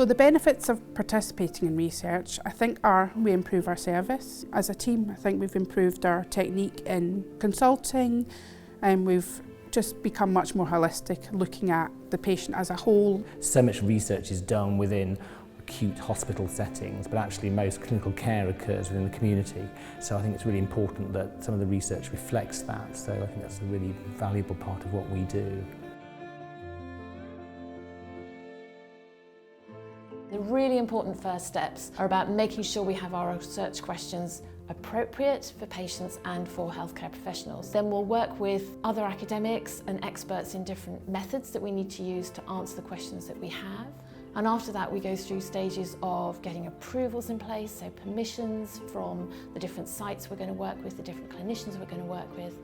So the benefits of participating in research, I think, are we improve our service. As a team, I think we've improved our technique in consulting, and we've just become much more holistic, looking at the patient as a whole. So much research is done within acute hospital settings, but actually most clinical care occurs within the community. So I think it's really important that some of the research reflects that. So I think that's a really valuable part of what we do. The really important first steps are about making sure we have our research questions appropriate for patients and for healthcare professionals. Then we'll work with other academics and experts in different methods that we need to use to answer the questions that we have. And after that, we go through stages of getting approvals in place, so permissions from the different sites we're going to work with, the different clinicians we're going to work with,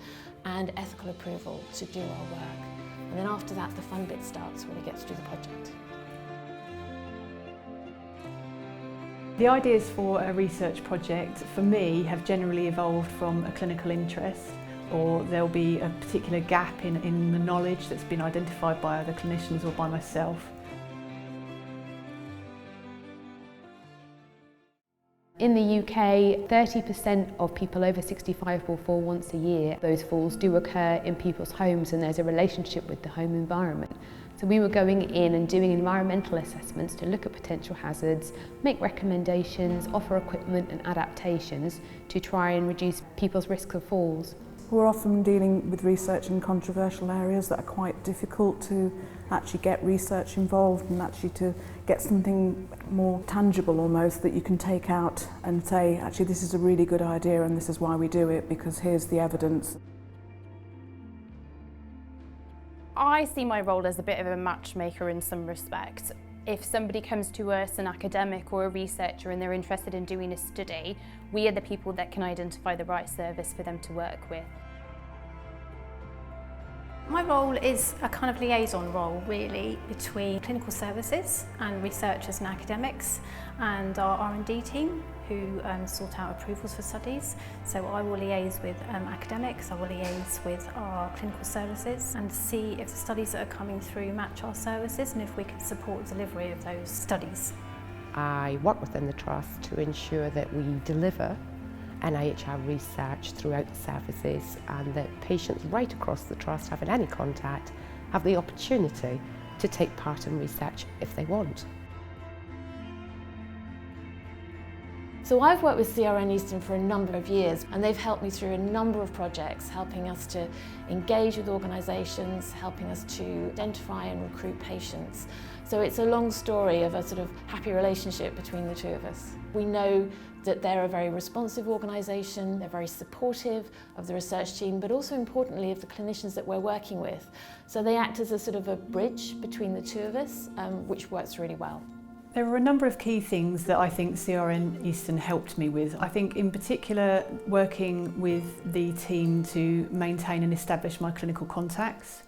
and ethical approval to do our work. And then after that, the fun bit starts when we get to do the project. The ideas for a research project, for me, have generally evolved from a clinical interest, or there'll be a particular gap in the knowledge that's been identified by other clinicians or by myself. In the UK, 30% of people over 65 will fall once a year. Those falls do occur in people's homes, and there's a relationship with the home environment. So we were going in and doing environmental assessments to look at potential hazards, make recommendations, offer equipment and adaptations to try and reduce people's risk of falls. We're often dealing with research in controversial areas that are quite difficult to actually get research involved and actually to get something more tangible almost that you can take out and say, actually this is a really good idea and this is why we do it, because here's the evidence. I see my role as a bit of a matchmaker in some respect. If somebody comes to us, an academic or a researcher, and they're interested in doing a study, we are the people that can identify the right service for them to work with. My role is a kind of liaison role really between clinical services and researchers and academics and our R&D team who sort out approvals for studies. So I will liaise with academics, I will liaise with our clinical services and see if the studies that are coming through match our services and if we can support delivery of those studies. I work within the Trust to ensure that we deliver NIHR research throughout the services and that patients right across the Trust having any contact have the opportunity to take part in research if they want. So I've worked with CRN Eastern for a number of years and they've helped me through a number of projects, helping us to engage with organisations, helping us to identify and recruit patients. So it's a long story of a sort of happy relationship between the two of us. We know that they're a very responsive organisation, they're very supportive of the research team, but also importantly of the clinicians that we're working with. So they act as a sort of a bridge between the two of us, which works really well. There were a number of key things that I think CRN Eastern helped me with. I think in particular working with the team to maintain and establish my clinical contacts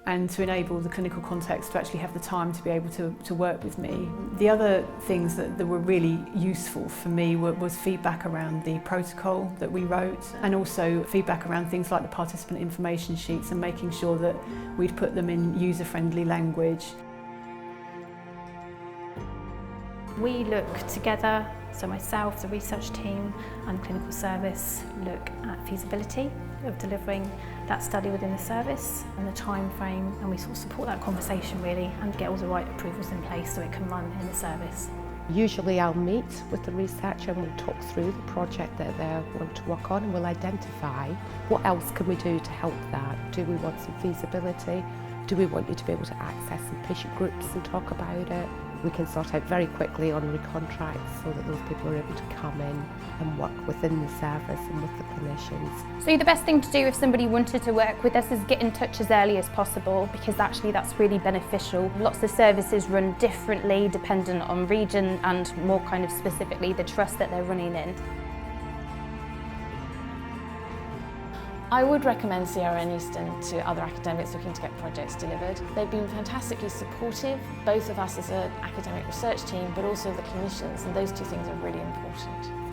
and to enable the clinical contacts to actually have the time to be able to work with me. The other things that were really useful for me was feedback around the protocol that we wrote and also feedback around things like the participant information sheets and making sure that we'd put them in user-friendly language. We look together, so myself, the research team and clinical service look at feasibility of delivering that study within the service and the time frame, and we sort of support that conversation really and get all the right approvals in place so it can run in the service. Usually I'll meet with the researcher and we'll talk through the project that they want to work on and we'll identify what else can we do to help that. Do we want some feasibility? Do we want you to be able to access some patient groups and talk about it? We can sort out very quickly on recontracts so that those people are able to come in and work within the service and with the clinicians. So the best thing to do if somebody wanted to work with us is get in touch as early as possible because actually that's really beneficial. Lots of services run differently dependent on region and more kind of specifically the trust that they're running in. I would recommend CRN Eastern to other academics looking to get projects delivered. They've been fantastically supportive, both of us as an academic research team, but also the clinicians, and those two things are really important.